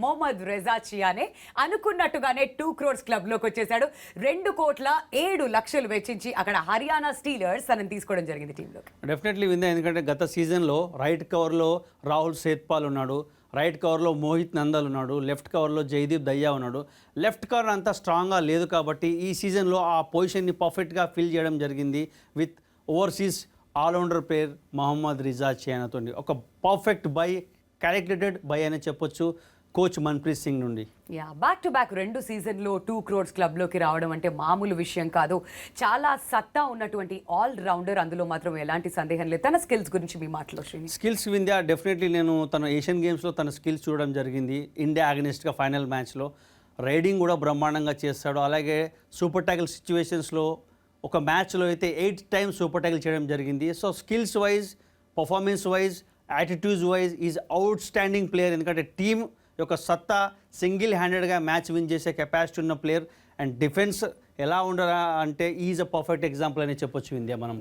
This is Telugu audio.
మొహమ్మద్ రెజా చియానే అనుకున్నట్టుగానే 2 crores క్లబ్లోకి వచ్చేసాడు. 2,07,00,000 వెచ్చించి అక్కడ హర్యానా స్టీలర్స్ తనని తీసుకోవడం జరిగింది టీంలోకి. డెఫినెట్లీ విందా, ఎందుకంటే గత సీజన్లో రైట్ కవర్లో రాహుల్ సేత్పాల్ ఉన్నాడు, రైట్ కవర్లో మోహిత్ నందల్ ఉన్నాడు, లెఫ్ట్ కవర్లో జైదీప్ దయ్యా ఉన్నాడు. లెఫ్ట్ కవర్ అంతా స్ట్రాంగ్గా లేదు కాబట్టి ఈ సీజన్లో ఆ పొజిషన్ని పర్ఫెక్ట్గా ఫిల్ చేయడం జరిగింది with overseas allrounder player Mohammad Riza చియానాతో. ఒక పర్ఫెక్ట్ బై, క్యాలిక్యులేటెడ్ బై అని చెప్పొచ్చు కోచ్ మన్ప్రీత్ సింగ్ నుండి. బ్యాక్ టు బ్యాక్ 2 సీజన్లో 2 crores క్లబ్లోకి రావడం అంటే మామూలు విషయం కాదు. చాలా సత్తా ఉన్నటువంటి ఆల్ రౌండర్, అందులో మాత్రం ఎలాంటి సందేహం లేదు. తన స్కిల్స్ గురించి మీ మాటలో స్కిల్స్ విందా, డెఫినెట్లీ నేను తన ఏషియన్ గేమ్స్లో తన స్కిల్స్ చూడడం జరిగింది. ఇండియా అగెనిస్ట్గా ఫైనల్ మ్యాచ్లో రైడింగ్ కూడా బ్రహ్మాండంగా చేస్తాడు. అలాగే సూపర్ ట్యాకిల్ సిచ్యువేషన్స్లో ఒక మ్యాచ్లో అయితే 8 times సూపర్ ట్యాకిల్ చేయడం జరిగింది. So skills wise, performance wise, attitudes wise is out standing player. ఎందుకంటే టీమ్ యొక్క సత్తా, సింగిల్ హ్యాండెడ్గా మ్యాచ్ విన్ చేసే కెపాసిటీ ఉన్న ప్లేయర్. అండ్ డిఫెన్స్ ఎలా ఉండరా అంటే ఈజ్ అ పర్ఫెక్ట్ ఎగ్జాంపుల్ అని చెప్పొచ్చు ఇండియా మనం.